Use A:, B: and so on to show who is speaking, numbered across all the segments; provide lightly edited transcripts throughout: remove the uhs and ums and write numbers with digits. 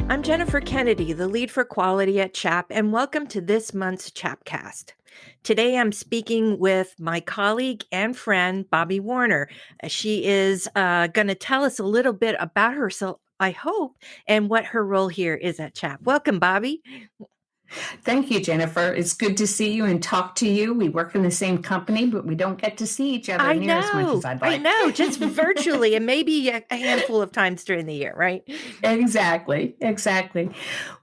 A: I'm Jennifer Kennedy, the lead for quality at CHAP, and welcome to this month's CHAPcast. Today I'm speaking with my colleague and friend, Bobbie Warner. She is going to tell us a little bit about herself, I hope, and what her role here is at CHAP. Welcome, Bobbie.
B: Thank you, Jennifer. It's good to see you and talk to you. We work in the same company, but we don't get to see each other near as much as I'd like.
A: Just virtually, and maybe a handful of times during the year, right?
B: Exactly.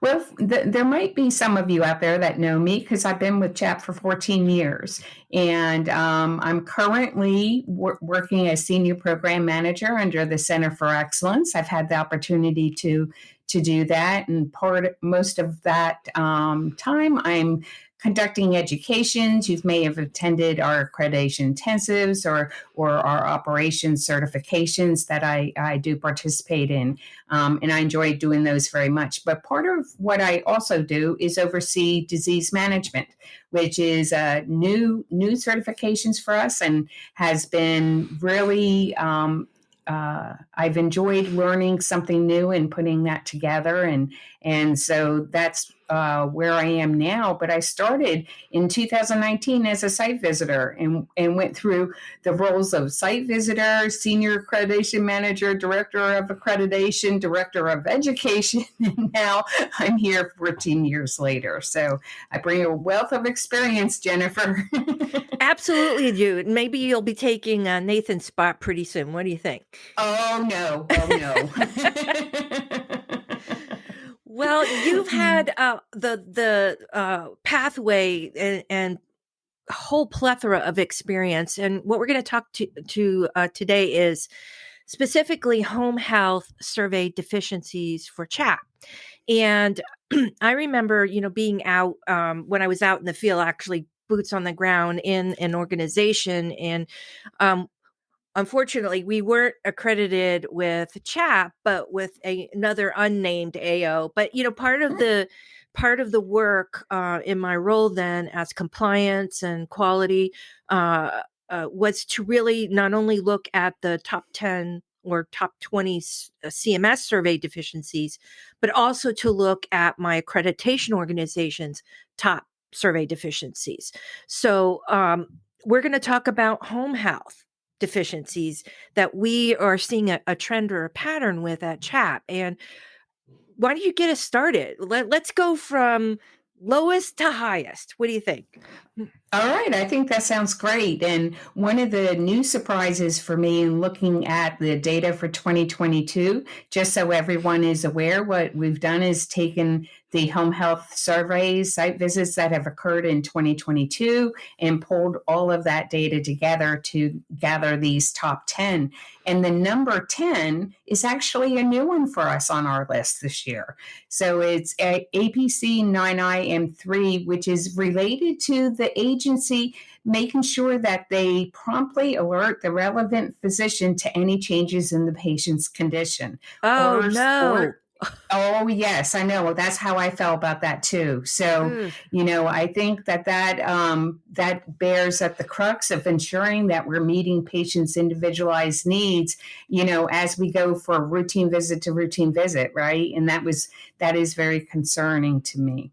B: Well, there might be some of you out there that know me because I've been with CHAP for 14 years. And I'm currently working as Senior Program Manager under the Center for Excellence. I've had the opportunity to do that. And most of that time, I'm conducting educations. You may have attended our accreditation intensives or our operations certifications that I do participate in. And I enjoy doing those very much. But part of what I also do is oversee disease management, which is new certifications for us and has been really I've enjoyed learning something new and putting that together, and so that's where I am now. But I started in 2019 as a site visitor and went through the roles of site visitor, senior accreditation manager, director of accreditation, director of education, and now I'm here 14 years later. So I bring a wealth of experience, Jennifer.
A: Absolutely do. Maybe you'll be taking Nathan's spot pretty soon. What do you think?
B: Oh, no.
A: Well, you've had the pathway and a whole plethora of experience, and what we're going to talk to today is specifically home health survey deficiencies for CHAP. And I remember, being out when I was out in the field, actually boots on the ground in an organization, and unfortunately, we weren't accredited with CHAP, but with another unnamed AO. But part of the work in my role then as compliance and quality was to really not only look at the top 10 or top 20 CMS survey deficiencies, but also to look at my accreditation organization's top survey deficiencies. So we're going to talk about home health deficiencies that we are seeing a trend or a pattern with at CHAP. And why don't you get us started? Let's go from lowest to highest. What do you think?
B: All right, I think that sounds great. And one of the new surprises for me in looking at the data for 2022, just so everyone is aware, what we've done is taken the home health surveys, site visits that have occurred in 2022, and pulled all of that data together to gather these top 10. And the number 10 is actually a new one for us on our list this year. So it's APC 9IM3, which is related to the agency making sure that they promptly alert the relevant physician to any changes in the patient's condition.
A: Oh, no.
B: Oh, yes, I know. Well, that's how I felt about that too. So, I think that bears at the crux of ensuring that we're meeting patients' individualized needs, as we go from routine visit to routine visit, right? And that is very concerning to me.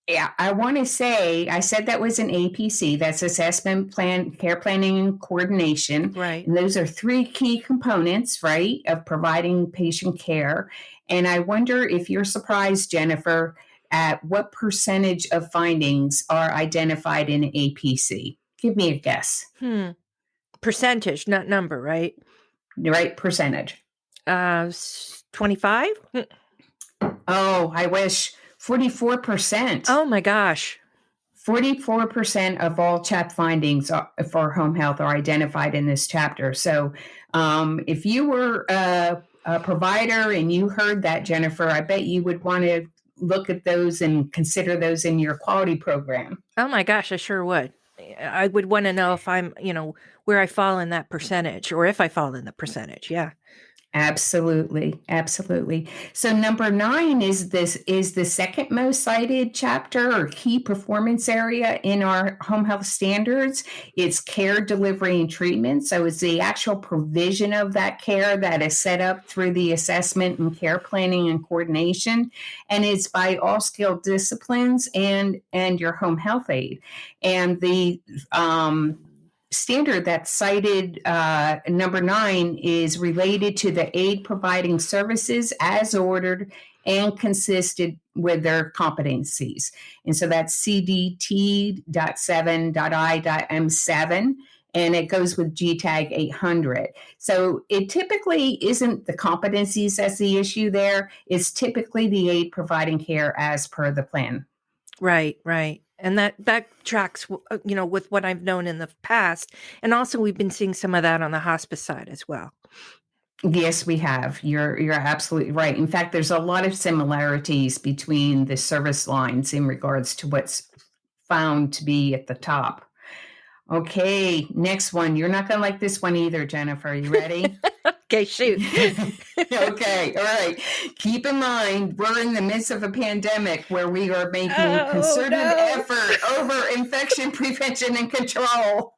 B: Yeah, I want to say, I said that was an APC, that's assessment plan, care planning and coordination.
A: Right.
B: And those are three key components, right, of providing patient care. And I wonder if you're surprised, Jennifer, at what percentage of findings are identified in APC. Give me a guess.
A: Percentage, not number, right?
B: Right, percentage.
A: 25?
B: Oh, I wish. 44%.
A: Oh my gosh.
B: 44% of all CHAP findings for home health are identified in this chapter. So if you were a provider and you heard that, Jennifer, I bet you would want to look at those and consider those in your quality program.
A: Oh my gosh, I sure would. I would want to know if I'm, where I fall in that percentage or if I fall in the percentage. Yeah.
B: Absolutely, absolutely. So number 9 is the second most cited chapter or key performance area in our home health standards. It's care delivery and treatment. So it's the actual provision of that care that is set up through the assessment and care planning and coordination. And it's by all skilled disciplines and your home health aide. And the standard that's cited number 9 is related to the aid providing services as ordered and consistent with their competencies. And so that's CDT.7.I.M7, and it goes with GTAG 800. So it typically isn't the competencies that's the issue there. It's typically the aid providing care as per the plan.
A: Right, right. And that tracks, with what I've known in the past. And also, we've been seeing some of that on the hospice side as well.
B: Yes, we have. You're absolutely right. In fact, there's a lot of similarities between the service lines in regards to what's found to be at the top. Okay, next one. You're not going to like this one either, Jennifer. You ready?
A: Okay, shoot.
B: Okay, all right. Keep in mind, we're in the midst of a pandemic where we are making concerted effort over infection prevention and control.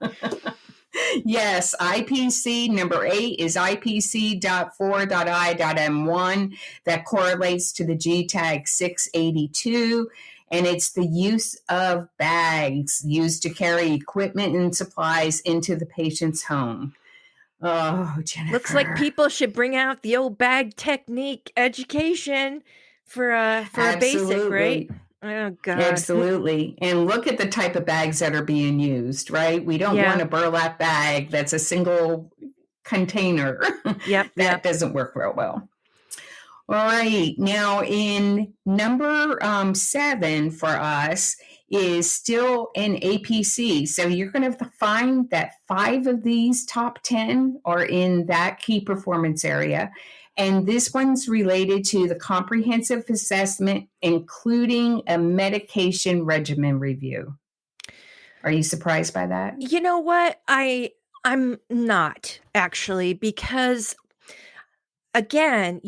B: Yes, IPC number 8 is IPC.4.I.M1 that correlates to the GTAG 682. And it's the use of bags used to carry equipment and supplies into the patient's home. Oh, Jennifer.
A: Looks like people should bring out the old bag technique education for a basic, right? Oh, God.
B: Absolutely. And look at the type of bags that are being used, right? We don't want a burlap bag that's a single container. That doesn't work real well. All right. Now, in number 7 for us is still an APC. So you're going to find that 5 of these top 10 are in that key performance area. And this one's related to the comprehensive assessment, including a medication regimen review. Are you surprised by that?
A: You know what? I'm not, actually, because, again,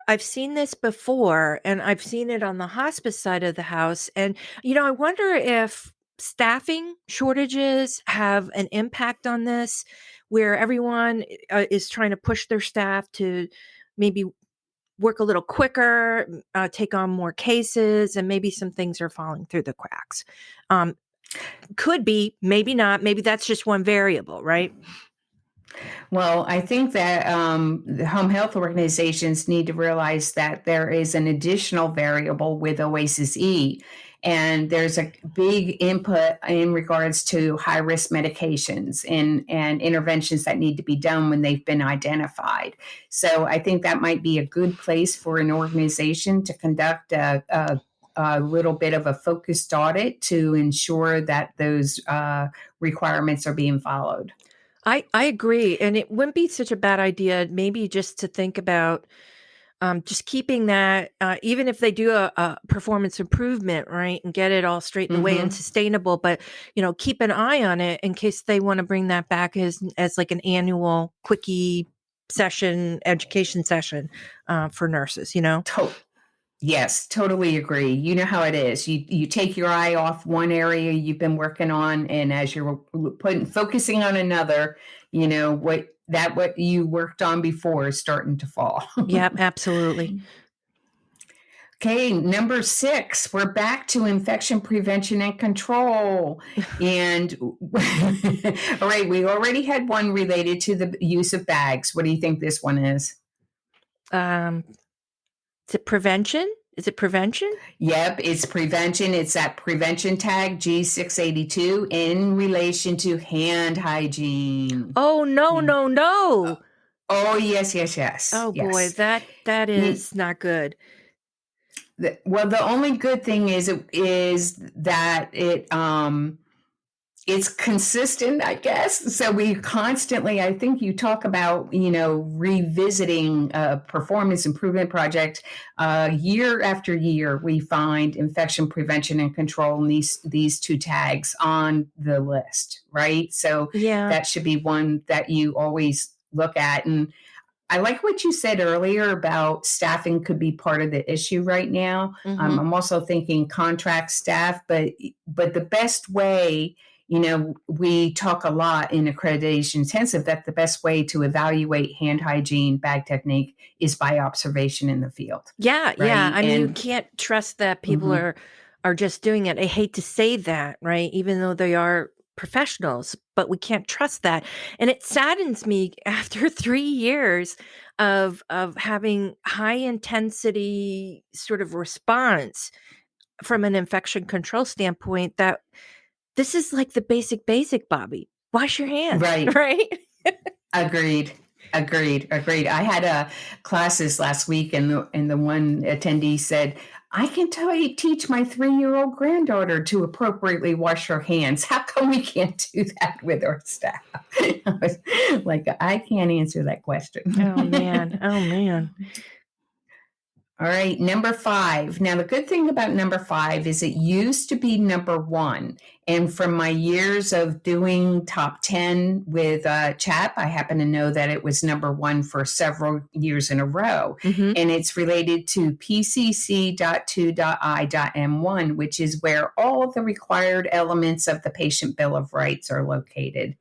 A: I've seen this before, and I've seen it on the hospice side of the house. And, I wonder if staffing shortages have an impact on this, where everyone is trying to push their staff to maybe work a little quicker, take on more cases, and maybe some things are falling through the cracks. Could be, maybe not. Maybe that's just one variable, right?
B: Well, I think that the home health organizations need to realize that there is an additional variable with Oasis E, and there's a big input in regards to high-risk medications and interventions that need to be done when they've been identified. So I think that might be a good place for an organization to conduct a little bit of a focused audit to ensure that those requirements are being followed.
A: I agree. And it wouldn't be such a bad idea, maybe just to think about just keeping that, even if they do a performance improvement, right, and get it all straightened away and sustainable, but, keep an eye on it in case they want to bring that back as like an annual quickie session, education session for nurses,
B: Yes, totally agree. You know how it is. You take your eye off one area you've been working on, and as you're focusing on another, what you worked on before is starting to fall.
A: Yep, absolutely.
B: Okay, number 6, we're back to infection prevention and control. And all right, we already had one related to the use of bags. What do you think this one is?
A: Is it prevention? Is it prevention?
B: Yep, it's prevention. It's that prevention tag G682 in relation to hand hygiene.
A: Oh, no.
B: Oh, yes.
A: Oh,
B: yes.
A: boy, that is not good.
B: Well, the only good thing is that it's consistent, I guess. So we constantly, I think you talk about, revisiting a performance improvement project year after year. We find infection prevention and control and these 2 tags on the list, right? So that should be one that you always look at. And I like what you said earlier about staffing could be part of the issue right now.
A: Mhm.
B: I'm also thinking contract staff, but the best way, we talk a lot in accreditation intensive that the best way to evaluate hand hygiene, bag technique is by observation in the field,
A: Yeah, yeah.
B: right?
A: I mean, you
B: And
A: can't trust that people
B: mhm,
A: are just doing it. I hate to say that, right? Even though they are professionals, but we can't trust that. And it saddens me after 3 years of having high intensity sort of response from an infection control standpoint that this is like the basic, Bobbie. Wash your hands,
B: right.
A: right?
B: Agreed. Agreed. I had classes last week, and the one attendee said, "I can teach my 3-year-old granddaughter to appropriately wash her hands. How come we can't do that with our staff?" I was like, I can't answer that
A: Oh, man.
B: question.
A: Oh, man.
B: All right, number 5. Now, the good thing about number 5 is it used to be number 1. And from my years of doing top 10 with CHAP, I happen to know that it was number 1 for several years in a row.
A: Mhm.
B: And it's related to PCC.2.I.M1, which is where all the required elements of the patient bill of rights are located.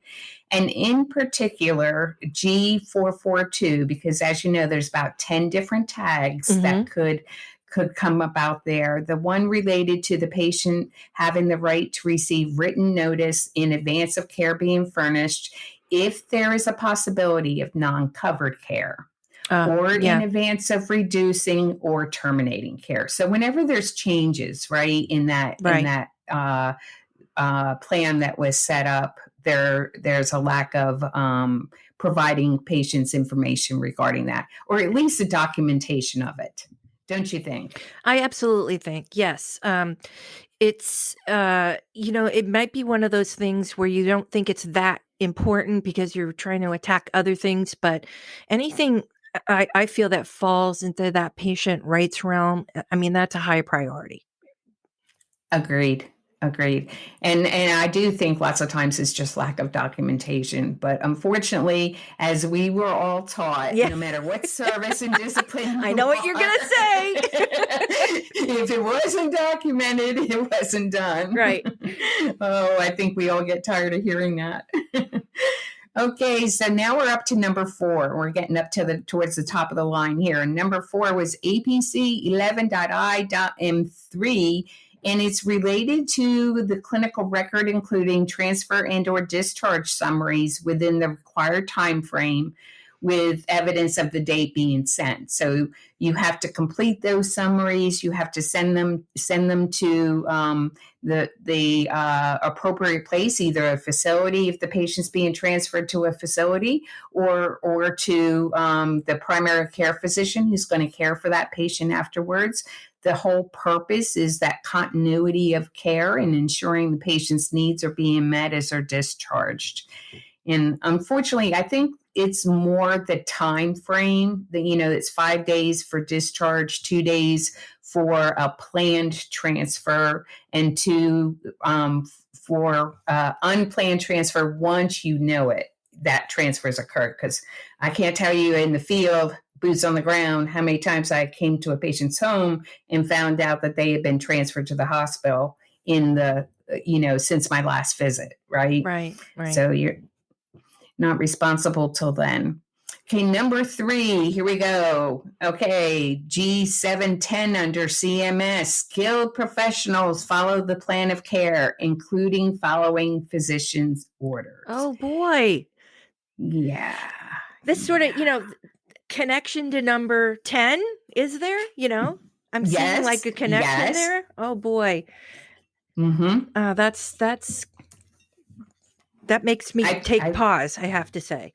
B: And in particular, G442, because as you know, there's about 10 different tags that
A: Mhm.
B: could come about there. The one related to the patient having the right to receive written notice in advance of care being furnished if there is a possibility of non-covered care, or in
A: Yeah,
B: advance of reducing or terminating care. So whenever there's changes, right, in that
A: right.
B: plan that was set up, there's a lack of providing patients information regarding that, or at least a documentation of it. Don't you think?
A: I absolutely think, yes. It's, it might be one of those things where you don't think it's that important because you're trying to attack other things, but anything I feel that falls into that patient rights realm, I mean, that's a high priority.
B: Agreed. Agreed. And I do think lots of times it's just lack of documentation. But unfortunately, as we were all taught,
A: Yeah.
B: no matter what service and discipline
A: I
B: you
A: know what you're
B: are,
A: gonna say.
B: if it wasn't documented, it wasn't done.
A: Right.
B: Oh, I think we all get tired of hearing that. Okay, so now we're up to number 4. We're getting up to towards the top of the line here. And number 4 was APC 11.I.M3, and it's related to the clinical record, including transfer and/or discharge summaries within the required time frame, with evidence of the date being sent. So you have to complete those summaries. You have to send them to the appropriate place, either a facility if the patient's being transferred to a facility, or to the primary care physician who's going to care for that patient afterwards. The whole purpose is that continuity of care and ensuring the patient's needs are being met as they're discharged. And unfortunately, I think it's more the time frame that, it's 5 days for discharge, 2 days for a planned transfer, and 2 for unplanned transfer once you know it that transfers occurred. Because I can't tell you in the field, boots on the ground, how many times I came to a patient's home and found out that they had been transferred to the hospital in the since my last visit, right?
A: Right, right.
B: So you're not responsible till then. Okay, number 3, here we go. Okay, G710 under CMS. Skilled professionals follow the plan of care, including following physician's orders.
A: Oh, boy.
B: Yeah.
A: This sort of,
B: Yeah.
A: connection to number 10, is there? I'm seeing like
B: Yes.
A: a connection
B: Yes.
A: there. Oh boy.
B: Mm-hmm.
A: That makes me
B: I,
A: take
B: I
A: pause, I have to say.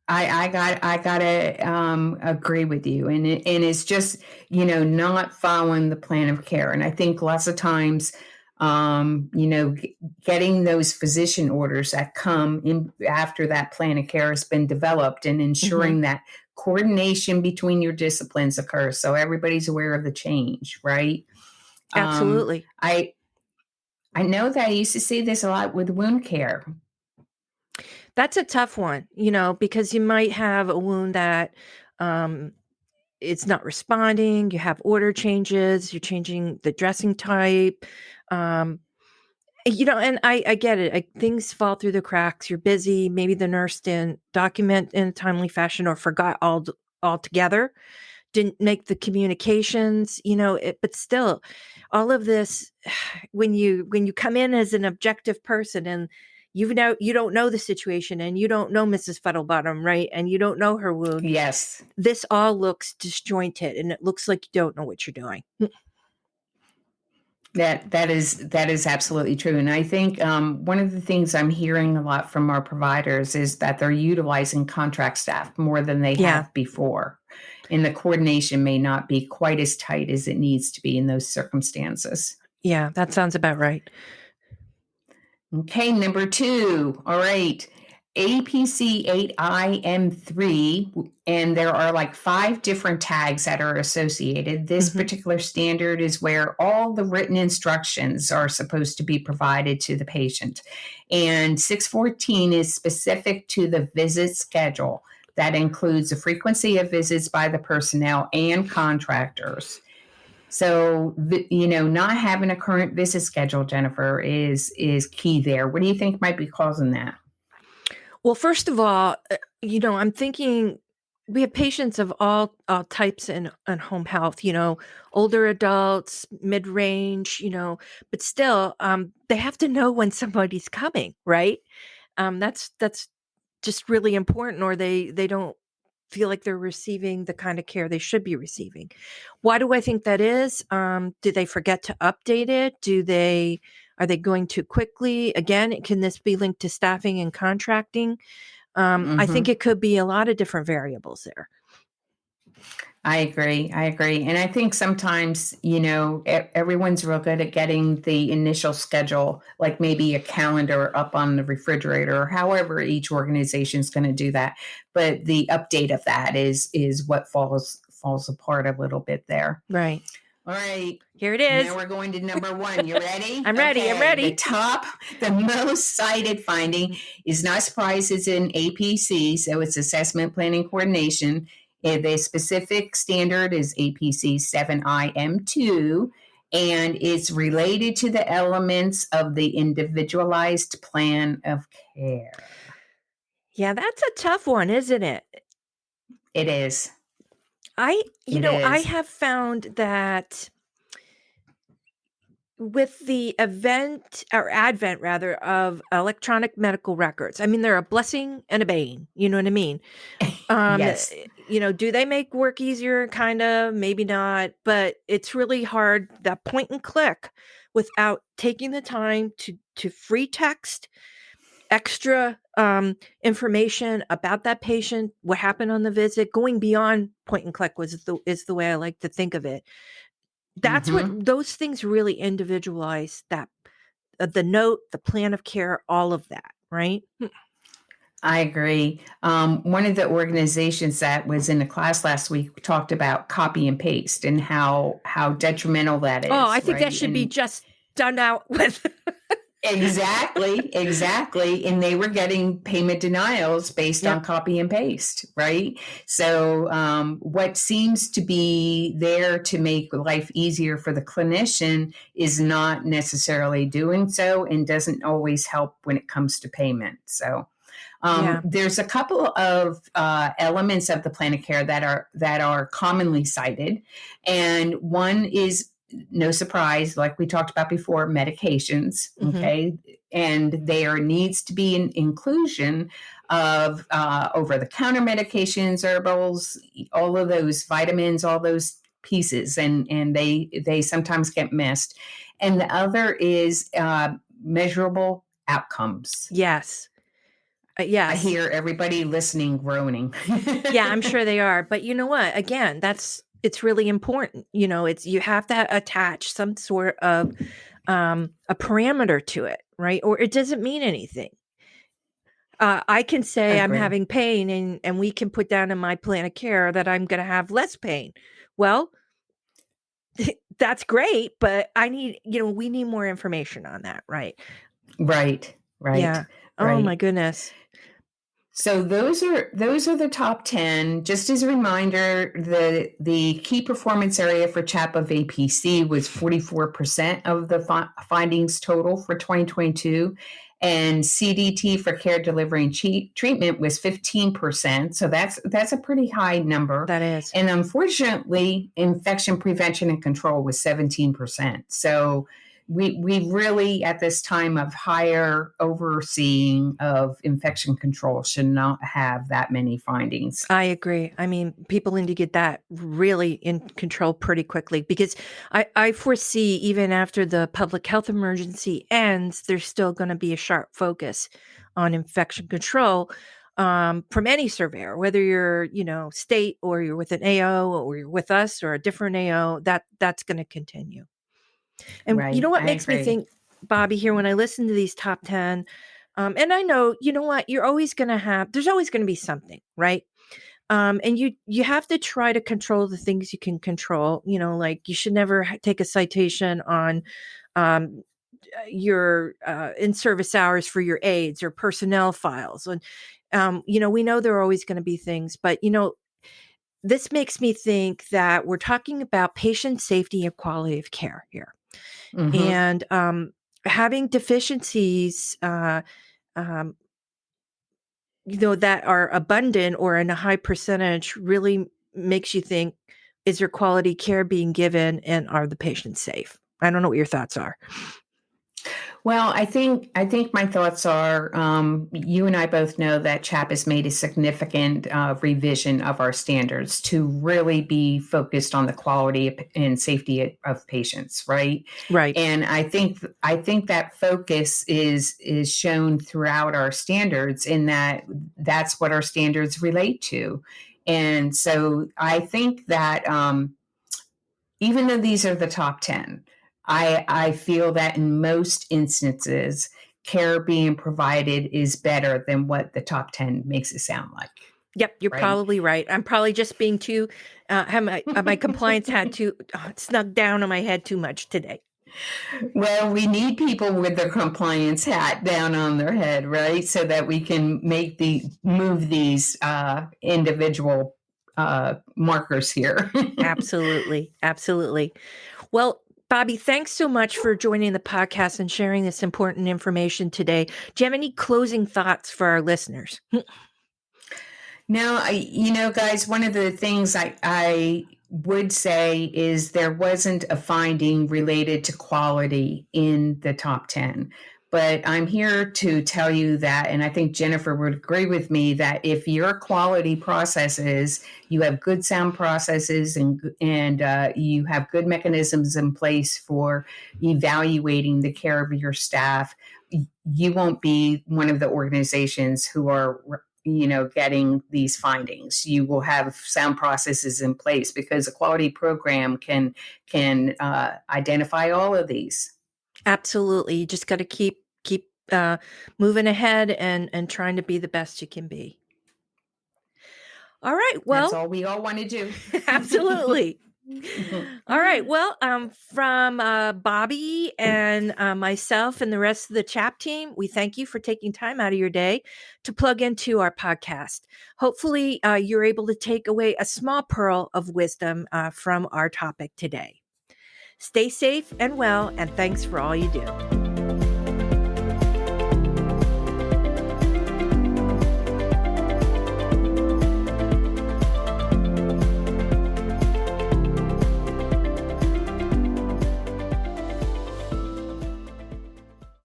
B: I gotta agree with you, and it's just not following the plan of care, and I think lots of times, getting those physician orders that come in after that plan of care has been developed, and
A: Mhm.
B: ensuring that coordination between your disciplines occurs, so everybody's aware of the change, right? Um,
A: Absolutely.
B: I know that I used to see this a lot with wound care.
A: That's a tough one, because you might have a wound that, um, it's not responding, you have order changes, you're changing the dressing type, um, and I get it, things fall through the cracks, you're busy, maybe the nurse didn't document in a timely fashion or forgot altogether, didn't make the communications, but still, all of this, when you come in as an objective person and you don't know the situation and you don't know Mrs. Fuddlebottom, right? And you don't know her wound.
B: Yes.
A: This all looks disjointed and it looks like you don't know what you're doing.
B: That is absolutely true, and I think one of the things I'm hearing a lot from our providers is that they're utilizing contract staff more than they
A: Yeah.
B: have before, and the coordination may not be quite as tight as it needs to be in those circumstances.
A: Yeah, that sounds about right.
B: Okay, number 2. All right. APC 8IM3, and there are like 5 different tags that are associated. This
A: Mhm.
B: particular standard is where all the written instructions are supposed to be provided to the patient. And 614 is specific to the visit schedule. That includes the frequency of visits by the personnel and contractors. So, not having a current visit schedule, Jennifer, is key there. What do you think might be causing that?
A: Well, first of all, I'm thinking we have patients of all types in home health, older adults, mid-range, but still, they have to know when somebody's coming, right? That's just really important, or they don't feel like they're receiving the kind of care they should be receiving. Why do I think that is? Do they forget to update it? Are they going too quickly? Again, can this be linked to staffing and contracting? I think
B: Hmm.
A: it could be a lot of different variables there.
B: I agree. I agree. And I think sometimes, everyone's real good at getting the initial schedule, like maybe a calendar up on the refrigerator, or however each organization is going to do that. But the update of that is what falls apart a little bit there.
A: Right.
B: All right.
A: Here it
B: Now
A: is.
B: we're going to number 1. You ready?
A: I'm ready. I'm
B: Okay.
A: ready.
B: The most cited finding is not surprised it's in APC, so it's assessment planning coordination. The specific standard is APC 7IM2, and it's related to the elements of the individualized plan of care.
A: Yeah, that's a tough one, isn't it?
B: It is.
A: I,
B: It
A: I
B: is.
A: have found that with the event or advent rather of electronic medical records, I mean, they're a blessing and a bane. You know what I mean?
B: Yes.
A: Do they make work easier? Kind of, maybe not, but it's really hard that point and click without taking the time to free text extra information about that patient, what happened on the visit, going beyond point and click is the way I like to think of it. That's what
B: Mm-hmm.
A: those things really individualize that the note, the plan of care, all of that, right?
B: I agree. One of the organizations that was in the class last week talked about copy and paste and how detrimental that
A: Oh, I
B: is,
A: think that
B: right?
A: should be
B: And
A: just done out with.
B: exactly. And they were getting payment denials based on
A: Yep.
B: copy and paste, right? So, what seems to be there to make life easier for the clinician is not necessarily doing so and doesn't always help when it comes to payment. So,
A: Yeah.
B: there's a couple of elements of the plan of care that are commonly cited, and one is no surprise, like we talked about before, medications.
A: Hmm.
B: Okay, and there needs to be an inclusion of over-the-counter medications, herbals, all of those vitamins, all those pieces, and they sometimes get missed. And the other is measurable outcomes.
A: Yes.
B: I
A: Yes.
B: hear everybody listening groaning.
A: Yeah, I'm sure they are. But you know what? Again, it's really important. It's you have to attach some sort of a parameter to it, right? Or it doesn't mean anything. I can say I'm
B: Agree.
A: having pain and we can put down in my plan of care that I'm going to have less pain. Well, that's great, but we need more information on that, right?
B: Right, right,
A: Yeah. Oh my
B: right.
A: goodness.
B: So those are the top 10. Just as a reminder, the key performance area for CHAP of APC was 44% of the findings total for 2022, and CDT for care delivery and treatment was 15%. So that's a pretty high number.
A: That is.
B: And unfortunately, infection prevention and control was 17%. So we really, at this time of higher overseeing of infection control, should not have that many findings.
A: I agree. I mean, people need to get that really in control pretty quickly, because I foresee even after the public health emergency ends, there's still going to be a sharp focus on infection control from any surveyor, whether you're, state, or you're with an AO, or you're with us or a different AO, that's going to continue. And you know
B: Right,
A: what
B: I
A: makes me
B: agree.
A: think, Bobbie, here when I listen to these top 10, and I know, you know what, there's always going to be something, right? And you have to try to control the things you can control. Like you should never take a citation on um, your in-service hours for your aides or personnel files. And we know there are always going to be things, but this makes me think that we're talking about patient safety and quality of care here,
B: Mm-hmm.
A: and having deficiencies. Um, that are abundant or in a high percentage really makes you think, is there quality care being given, and are the patients safe? I don't know what your thoughts are.
B: Well, I think my thoughts are, you and I both know that CHAP has made a significant revision of our standards to really be focused on the quality and safety of patients, right?
A: Right.
B: And I think that focus is shown throughout our standards, in that that's what our standards relate to. And so I think that even though these are the top 10, I feel that in most instances, care being provided is better than what the top 10 makes it sound like,
A: Yep, you're
B: right?
A: probably right. I'm probably just being too have my compliance hat too snug down on my head too much today.
B: Well, we need people with their compliance hat down on their head, right? So that we can move these individual markers here.
A: Absolutely. Absolutely. Well, Bobbie, thanks so much for joining the podcast and sharing this important information today. Do you have any closing thoughts for our listeners?
B: No, guys, one of the things I would say is there wasn't a finding related to quality in the top 10. But I'm here to tell you that, and I think Jennifer would agree with me, that if your quality processes, you have good sound processes, and you have good mechanisms in place for evaluating the care of your staff, you won't be one of the organizations who are getting these findings. You will have sound processes in place, because a quality program can identify all of these.
A: Absolutely. You just got to keep moving ahead and trying to be the best you can be. All right.
B: That's
A: Well,
B: all we all want to do.
A: absolutely. All right. Well, from Bobbie and myself and the rest of the CHAP team, we thank you for taking time out of your day to plug into our podcast. Hopefully, you're able to take away a small pearl of wisdom from our topic today. Stay safe and well, and thanks for all you do.